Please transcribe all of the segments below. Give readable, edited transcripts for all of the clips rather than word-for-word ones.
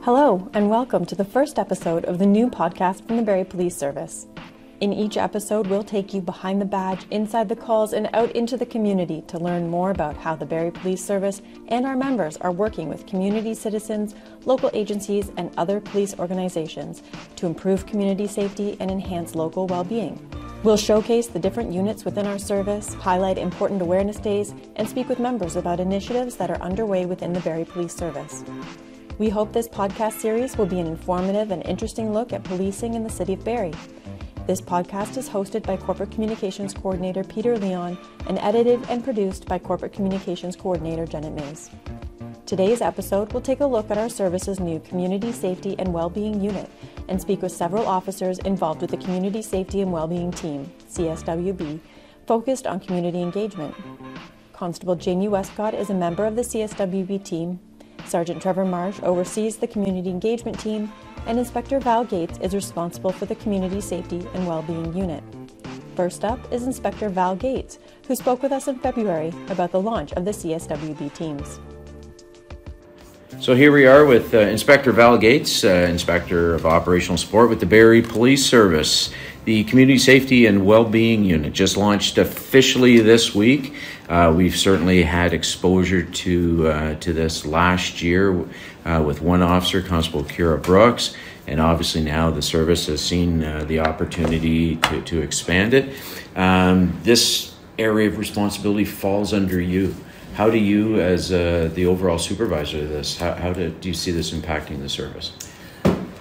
Hello, and welcome to the first episode of the new podcast from the Barrie Police Service. In each episode, we'll take you behind the badge, inside the calls, and out into the community to learn more about how the Barrie Police Service and our members are working with community citizens, local agencies, and other police organizations to improve community safety and enhance local well-being. We'll showcase the different units within our service, highlight important awareness days, and speak with members about initiatives that are underway within the Barrie Police Service. We hope this podcast series will be an informative and interesting look at policing in the city of Barrie. This podcast is hosted by Corporate Communications Coordinator Peter Leon and edited and produced by Corporate Communications Coordinator Janet Mays. Today's episode will take a look at our service's new Community Safety and Wellbeing Unit and speak with several officers involved with the Community Safety and Wellbeing Team, CSWB, focused on community engagement. Constable Jamie Westcott is a member of the CSWB team. Sergeant Trevor Marsh oversees the Community Engagement Team, and Inspector Val Gates is responsible for the Community Safety and Wellbeing Unit. First up is Inspector Val Gates, who spoke with us in February about the launch of the CSWB teams. So here we are with Inspector Val Gates, Inspector of Operational Support with the Barrie Police Service. The Community Safety and Wellbeing Unit just launched officially this week. We've certainly had exposure to this last year with one officer, Constable Kira Brooks, and obviously now the service has seen the opportunity to expand it. This area of responsibility falls under you. How do you, as the overall supervisor of this, how do you see this impacting the service?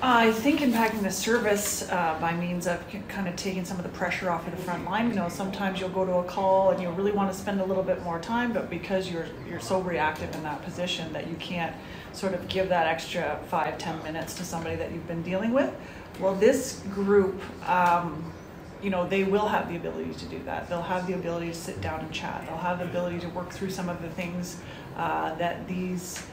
I think impacting the service by means of kind of taking some of the pressure off of the front line. You know, sometimes you'll go to a call and you really want to spend a little bit more time, but because you're so reactive in that position that you can't sort of give that extra 5-10 minutes to somebody that you've been dealing with. Well, this group, you know, they will have the ability to do that. They'll have the ability to sit down and chat. They'll have the ability to work through some of the things that these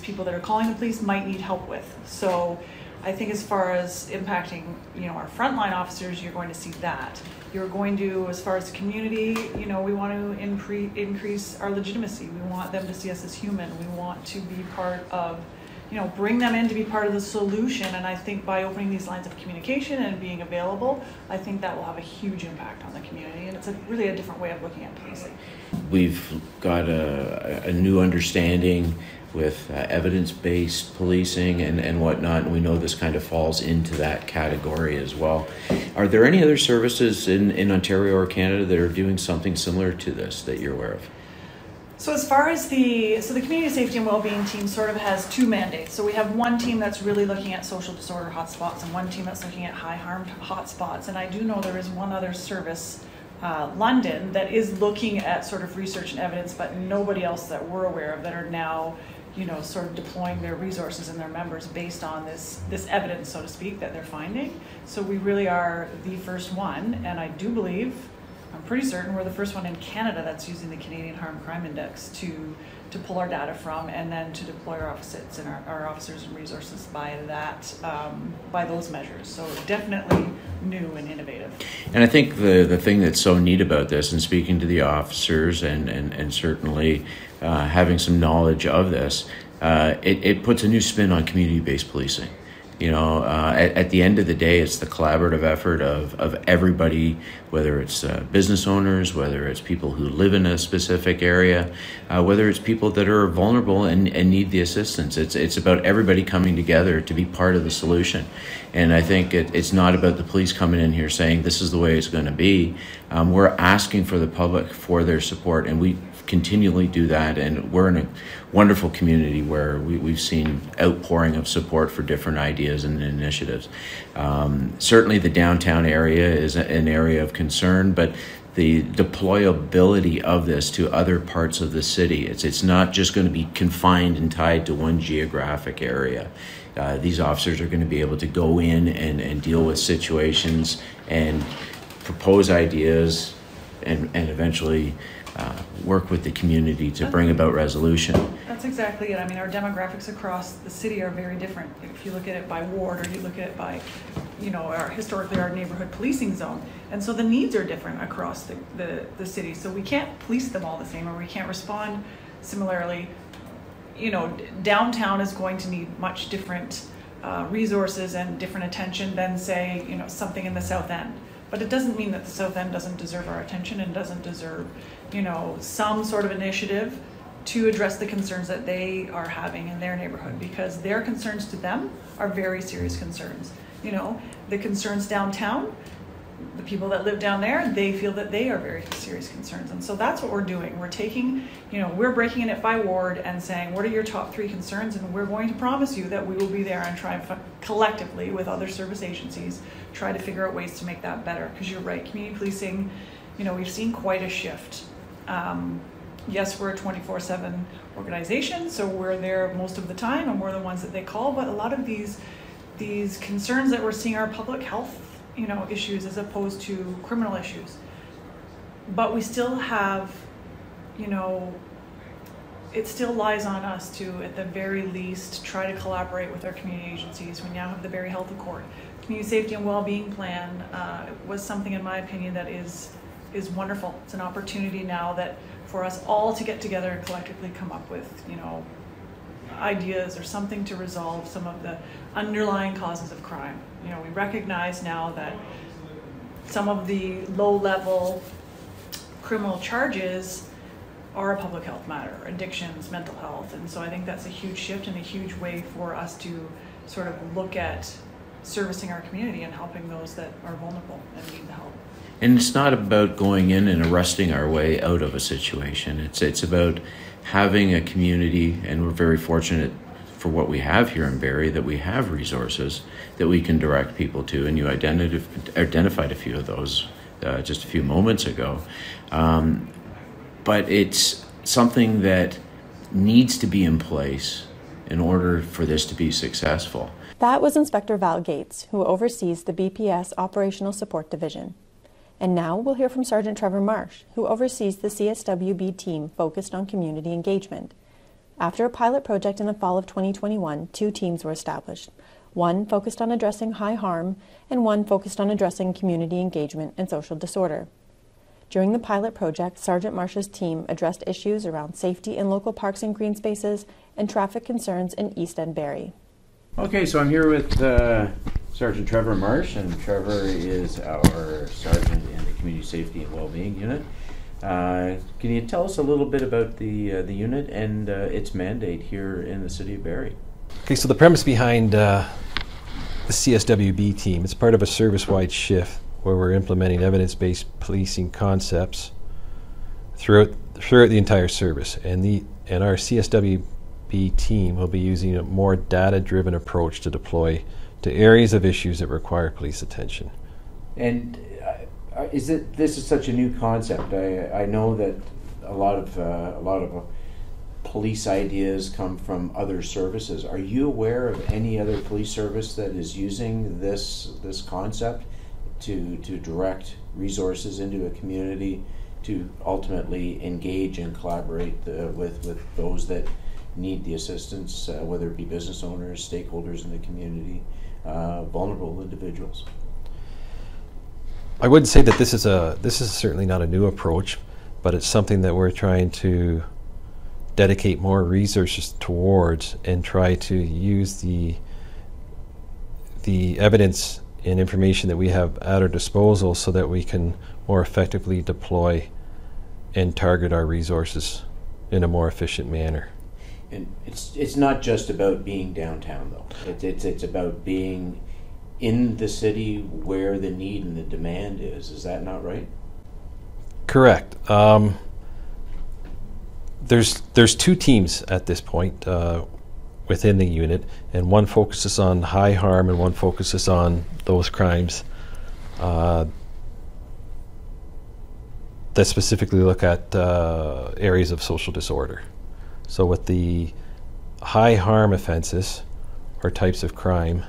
people that are calling the police might need help with. So I think as far as impacting, our frontline officers, you're going to see that. You're going to, as far as the community, we want to increase our legitimacy. We want them to see us as human. We want to be part of, bring them in to be part of the solution. And I think by opening these lines of communication and being available, I think that will have a huge impact on the community. And it's really a different way of looking at policing. We've got a new understanding with evidence-based policing and whatnot, and we know this kind of falls into that category as well. Are there any other services in Ontario or Canada that are doing something similar to this that you're aware of? So as far as the Community Safety and Wellbeing team sort of has two mandates. So we have one team that's really looking at social disorder hotspots and one team that's looking at high harm hotspots. And I do know there is one other service, London, that is looking at sort of research and evidence, but nobody else that we're aware of that are now sort of deploying their resources and their members based on this evidence, so to speak, that they're finding. So we really are the first one, and I do believe, I'm pretty certain we're the first one in Canada that's using the Canadian Harm Crime Index to pull our data from and then to deploy our officers and our officers and resources by those measures. So definitely new and innovative. And I think the thing that's so neat about this, and speaking to the officers and certainly having some knowledge of this, it puts a new spin on community-based policing. At the end of the day, it's the collaborative effort of everybody, whether it's business owners, whether it's people who live in a specific area, whether it's people that are vulnerable and need the assistance. It's about everybody coming together to be part of the solution. And I think it's not about the police coming in here saying this is the way it's going to be. We're asking for the public for their support, and we continually do that, and we're in a wonderful community where we've seen outpouring of support for different ideas and initiatives. Certainly the downtown area is an area of concern, but the deployability of this to other parts of the city, it's not just going to be confined and tied to one geographic area. These officers are going to be able to go in and deal with situations and propose ideas and eventually work with the community to bring about resolution. That's exactly it. I mean, our demographics across the city are very different. If you look at it by ward or you look at it by, historically our neighborhood policing zone. And so the needs are different across the city. So we can't police them all the same, or we can't respond similarly, downtown is going to need much different resources and different attention than, say, something in the South End. But it doesn't mean that the South End doesn't deserve our attention and doesn't deserve, some sort of initiative to address the concerns that they are having in their neighborhood, because their concerns to them are very serious concerns. The concerns downtown, the people that live down there, they feel that they are very serious concerns. And so that's what we're doing. We're taking, we're breaking it by ward and saying, what are your top 3 concerns? And we're going to promise you that we will be there and try and collectively with other service agencies, try to figure out ways to make that better. Because you're right, community policing, we've seen quite a shift. Yes, we're a 24/7 organization, so we're there most of the time and we're the ones that they call, but a lot of these concerns that we're seeing are public health issues as opposed to criminal issues. But we still have, it still lies on us to, at the very least, try to collaborate with our community agencies. We now have the Barrie Health Accord. Community Safety and Wellbeing Plan was something, in my opinion, that is wonderful. It's an opportunity now that for us all to get together and collectively come up with, ideas or something to resolve some of the underlying causes of crime. We recognize now that some of the low-level criminal charges are a public health matter, addictions, mental health, and so I think that's a huge shift and a huge way for us to sort of look at servicing our community and helping those that are vulnerable and need the help. And it's not about going in and arresting our way out of a situation. It's about having a community, and we're very fortunate for what we have here in Barrie, that we have resources that we can direct people to, and you identified a few of those just a few moments ago. But it's something that needs to be in place in order for this to be successful. That was Inspector Val Gates, who oversees the BPS Operational Support Division. And now we'll hear from Sergeant Trevor Marsh, who oversees the CSWB team focused on community engagement. After a pilot project in the fall of 2021, 2 teams were established. One focused on addressing high harm, and one focused on addressing community engagement and social disorder. During the pilot project, Sergeant Marsh's team addressed issues around safety in local parks and green spaces and traffic concerns in East End Barrie. Okay, so I'm here with Sergeant Trevor Marsh, and Trevor is our sergeant in the Community Safety and Wellbeing Unit. Can you tell us a little bit about the unit and its mandate here in the city of Barrie? Okay, so the premise behind the CSWB team, it's part of a service-wide shift where we're implementing evidence-based policing concepts throughout the entire service, and our CSWB team will be using a more data-driven approach to deploy to areas of issues that require police attention. And this is such a new concept. I know that a lot of police ideas come from other services. Are you aware of any other police service that is using this concept to direct resources into a community to ultimately engage and collaborate with those that need the assistance, whether it be business owners, stakeholders in the community, vulnerable individuals? I wouldn't say that this is certainly not a new approach, but it's something that we're trying to dedicate more resources towards and try to use the evidence and information that we have at our disposal so that we can more effectively deploy and target our resources in a more efficient manner. And it's not just about being downtown, though. It's about being in the city where the need and the demand is. Is that not right? Correct. There's 2 teams at this point within the unit, and one focuses on high harm and one focuses on those crimes that specifically look at areas of social disorder. So with the high harm offenses or types of crime,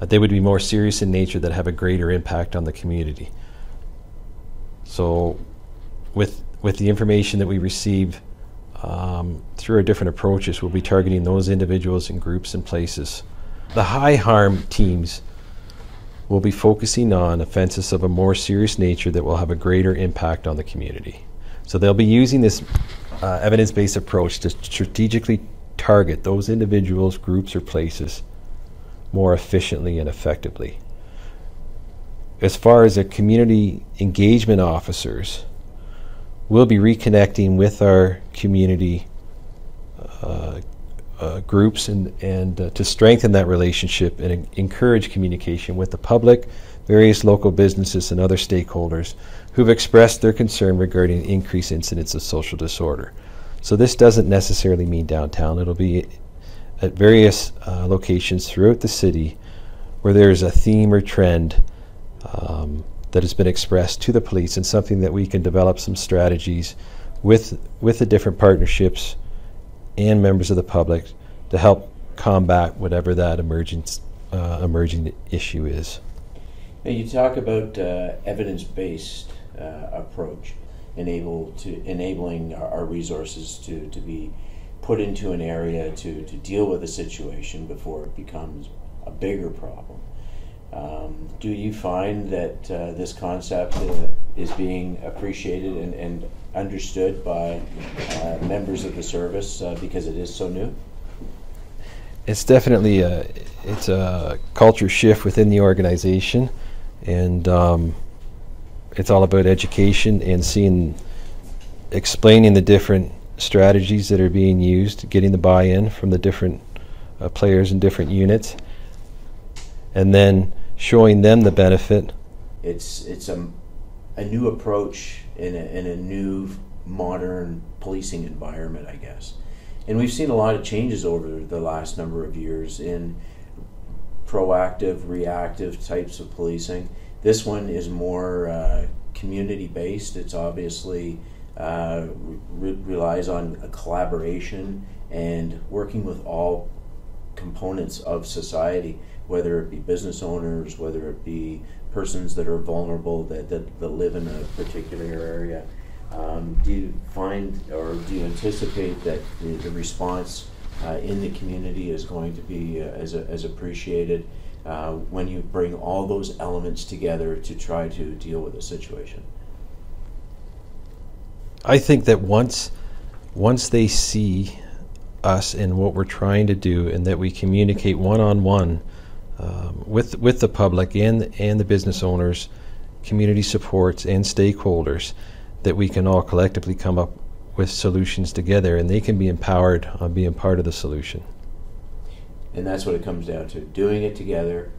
they would be more serious in nature that have a greater impact on the community. So with the information that we receive through our different approaches, we'll be targeting those individuals in groups and places. The high harm teams will be focusing on offenses of a more serious nature that will have a greater impact on the community. So they'll be using this evidence-based approach to strategically target those individuals, groups, or places more efficiently and effectively. As far as the community engagement officers, we'll be reconnecting with our community groups and to strengthen that relationship and encourage communication with the public, various local businesses, and other stakeholders who've expressed their concern regarding increased incidents of social disorder. So this doesn't necessarily mean downtown. It'll be at various locations throughout the city where there's a theme or trend that has been expressed to the police, and something that we can develop some strategies with the different partnerships and members of the public to help combat whatever that emerging issue is. Now you talk about evidence-based approach, enabling our resources to be put into an area to deal with a situation before it becomes a bigger problem. Do you find that this concept is being appreciated and understood by members of the service because it is so new? It's definitely it's a culture shift within the organization, and it's all about education and explaining the different strategies that are being used, getting the buy-in from the different players in different units, and then showing them the benefit. It's a new approach in a new modern policing environment, I guess. And we've seen a lot of changes over the last number of years in proactive, reactive types of policing. This one is more community-based. It's obviously relies on a collaboration and working with all components of society, whether it be business owners, whether it be persons that are vulnerable that live in a particular area. Do you find, or do you anticipate that the response in the community is going to be as appreciated when you bring all those elements together to try to deal with a situation? I think that once they see us and what we're trying to do, and that we communicate one-on-one with the public and the business owners, community supports, and stakeholders, that we can all collectively come up with solutions together, and they can be empowered on being part of the solution. And that's what it comes down to, doing it together,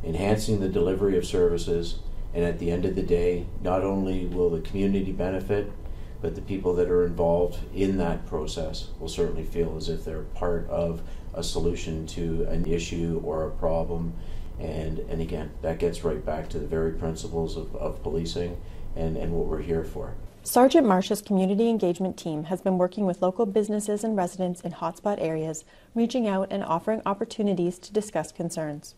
enhancing the delivery of services, and at the end of the day, not only will the community benefit, but the people that are involved in that process will certainly feel as if they're part of a solution to an issue or a problem. And again, that gets right back to the very principles of policing and what we're here for. Sergeant Marsh's community engagement team has been working with local businesses and residents in hotspot areas, reaching out and offering opportunities to discuss concerns.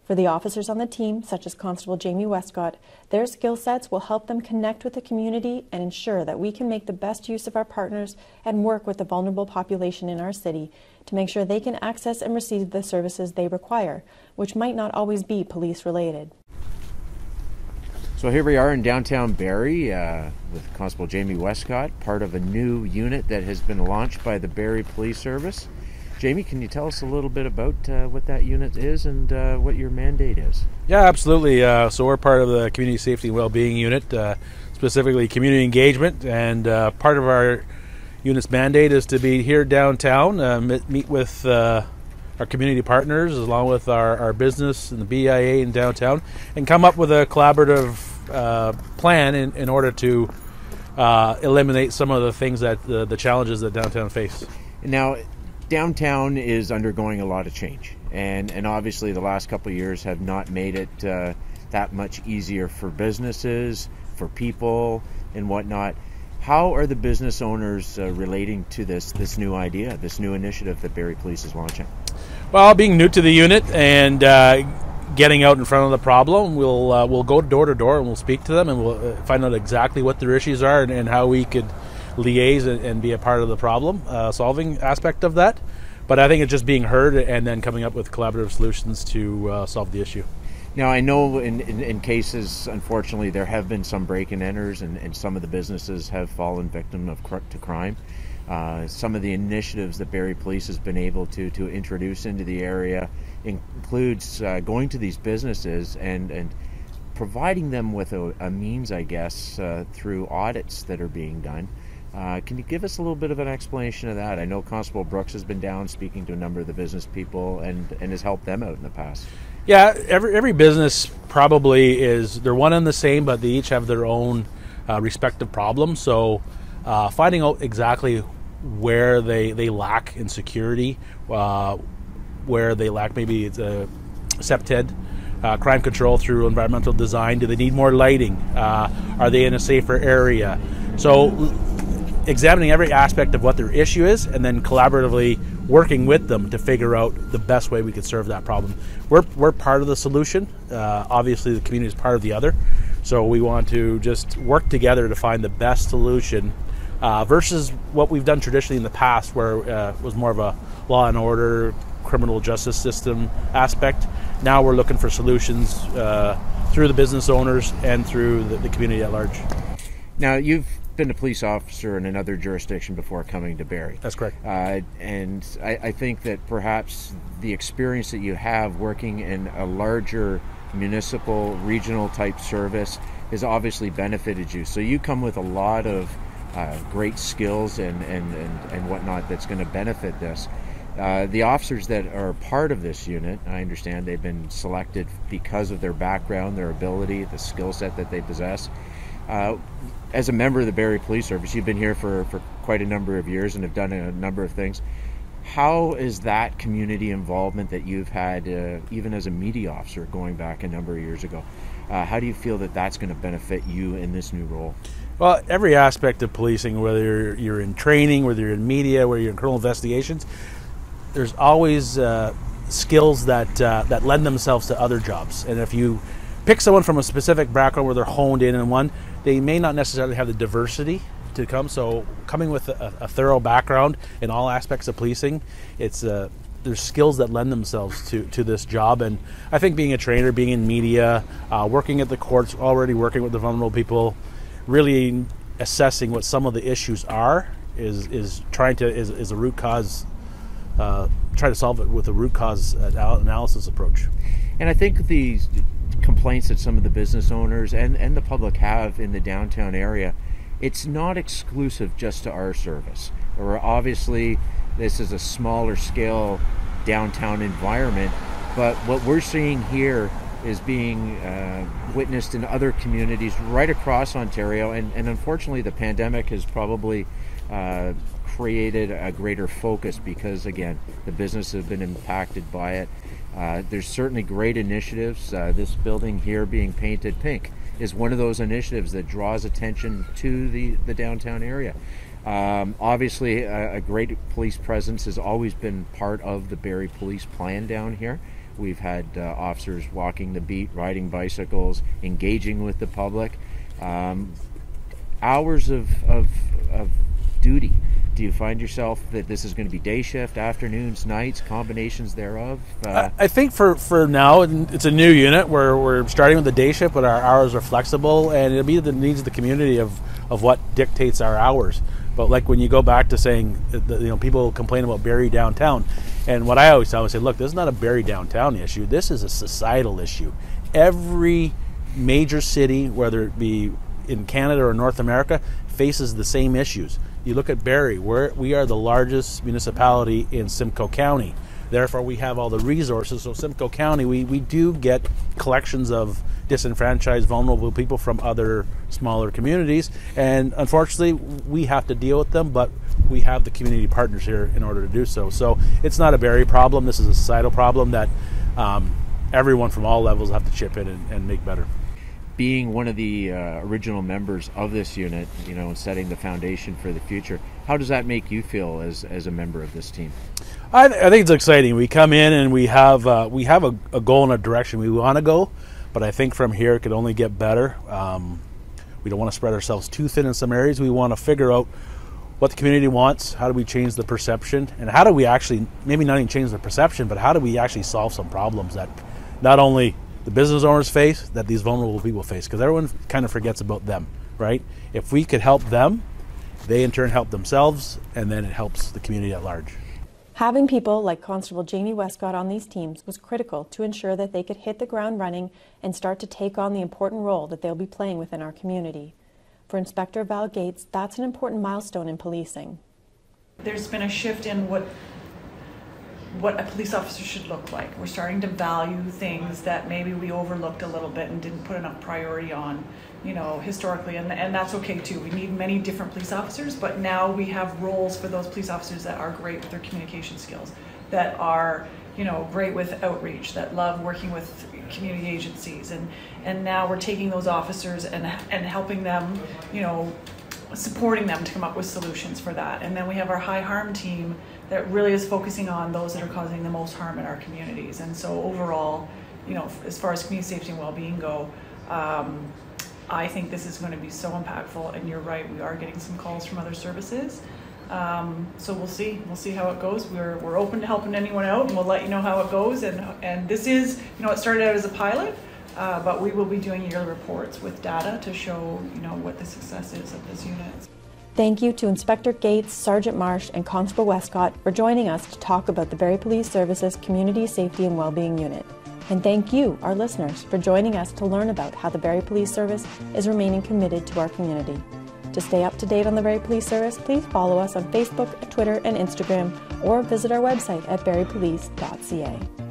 For the officers on the team, such as Constable Jamie Westcott, their skill sets will help them connect with the community and ensure that we can make the best use of our partners and work with the vulnerable population in our city to make sure they can access and receive the services they require, which might not always be police-related. So here we are in downtown Barrie with Constable Jamie Westcott, part of a new unit that has been launched by the Barrie Police Service. Jamie, can you tell us a little bit about what that unit is and what your mandate is? Yeah, absolutely. So we're part of the Community Safety and Wellbeing Unit, specifically community engagement, and part of our unit's mandate is to be here downtown, meet with our community partners along with our business and the BIA in downtown, and come up with a collaborative plan in order to eliminate some of the things that the challenges that downtown face. Now, downtown is undergoing a lot of change, and obviously the last couple of years have not made it that much easier for businesses, for people, and whatnot. How are the business owners relating to this new idea, this new initiative that Barrie Police is launching? Well, being new to the unit and getting out in front of the problem, we'll go door to door and we'll speak to them, and we'll find out exactly what their issues are and how we could liaise and be a part of the problem solving aspect of that. But I think it's just being heard and then coming up with collaborative solutions to solve the issue. Now, I know in cases, unfortunately, there have been some break-and-enters, and some of the businesses have fallen victim to crime. Some of the initiatives that Barrie Police has been able to introduce into the area includes going to these businesses and providing them with a means, I guess, through audits that are being done. Can you give us a little bit of an explanation of that? I know Constable Brooks has been down speaking to a number of the business people and has helped them out in the past. Yeah, every business probably they're one and the same, but they each have their own respective problems. So finding out exactly where they lack in security, where they lack maybe it's a CPTED, crime control through environmental design. Do they need more lighting? Are they in a safer area? So examining every aspect of what their issue is and then collaboratively working with them to figure out the best way we could serve that problem. We're part of the solution. Obviously, the community is part of the other. So we want to just work together to find the best solution versus what we've done traditionally in the past, where it was more of a law and order, criminal justice system aspect. Now we're looking for solutions through the business owners and through the community at large. Now, you've been a police officer in another jurisdiction before coming to Barrie. That's correct. And I think that perhaps the experience that you have working in a larger municipal, regional type service has obviously benefited you. So you come with a lot of great skills and whatnot that's going to benefit this. The officers that are part of this unit, I understand they've been selected because of their background, their ability, the skill set that they possess. As a member of the Barrie Police Service, you've been here for quite a number of years and have done a number of things. How is that community involvement that you've had, even as a media officer going back a number of years ago, how do you feel that that's going to benefit you in this new role? Well, every aspect of policing, whether you're in training, whether you're in media, whether you're in criminal investigations, there's always skills that lend themselves to other jobs. And if you pick someone from a specific background where they're honed in one, they may not necessarily have the diversity to come. So coming with a thorough background in all aspects of policing, there's skills that lend themselves to this job. And I think being a trainer, being in media, working at the courts, already working with the vulnerable people, really assessing what some of the issues are is a root cause. Try to solve it with a root cause analysis approach. And I think the complaints that some of the business owners and the public have in the downtown area, it's not exclusive just to our service. Or obviously, this is a smaller scale downtown environment, but what we're seeing here is being witnessed in other communities right across Ontario, and unfortunately the pandemic has probably created a greater focus because, again, the businesses have been impacted by it. There's certainly great initiatives. This building here being painted pink is one of those initiatives that draws attention to the downtown area. Obviously, a great police presence has always been part of the Barrie Police plan down here. We've had officers walking the beat, riding bicycles, engaging with the public. Hours of duty. Do you find yourself that this is going to be day shift, afternoons, nights, combinations thereof? I think for now, it's a new unit where we're starting with the day shift, but our hours are flexible, and it'll be the needs of the community of what dictates our hours. But like when you go back to saying, people complain about Barrie downtown, and what I always tell them, I say, look, this is not a Barrie downtown issue. This is a societal issue. Every major city, whether it be in Canada or North America, faces the same issues. You look at Barrie, we are the largest municipality in Simcoe County. Therefore, we have all the resources. So Simcoe County, we do get collections of disenfranchised, vulnerable people from other smaller communities. And unfortunately, we have to deal with them, but we have the community partners here in order to do so. So it's not a Barrie problem. This is a societal problem that everyone from all levels have to chip in and make better. Being one of the original members of this unit, and setting the foundation for the future, how does that make you feel as a member of this team? I think it's exciting. We come in and we have a goal and a direction we want to go, but I think from here it could only get better. We don't want to spread ourselves too thin in some areas. We want to figure out what the community wants, how do we change the perception, and how do we actually, maybe not even change the perception, but how do we actually solve some problems that not only the business owners face, that these vulnerable people face, because everyone kind of forgets about them, right? If we could help them, they in turn help themselves, and then it helps the community at large. Having people like Constable Jamie Westcott on these teams was critical to ensure that they could hit the ground running and start to take on the important role that they'll be playing within our community. For Inspector Val Gates, that's an important milestone in policing. There's been a shift in what a police officer should look like. We're starting to value things that maybe we overlooked a little bit and didn't put enough priority on, historically, and that's okay too. We need many different police officers, but now we have roles for those police officers that are great with their communication skills, that are, great with outreach, that love working with community agencies, and now we're taking those officers and helping them, supporting them to come up with solutions for that. And then we have our high harm team that really is focusing on those that are causing the most harm in our communities. And so overall, as far as community safety and well-being go, I think this is going to be so impactful. And you're right, we are getting some calls from other services. So we'll see how it goes. We're open to helping anyone out, and we'll let you know how it goes. And this is, it started out as a pilot, but we will be doing yearly reports with data to show, what the success is of this unit. Thank you to Inspector Gates, Sergeant Marsh, and Constable Westcott for joining us to talk about the Barrie Police Service's Community Safety and Wellbeing Unit. And thank you, our listeners, for joining us to learn about how the Barrie Police Service is remaining committed to our community. To stay up to date on the Barrie Police Service, please follow us on Facebook, Twitter, and Instagram, or visit our website at barriepolice.ca.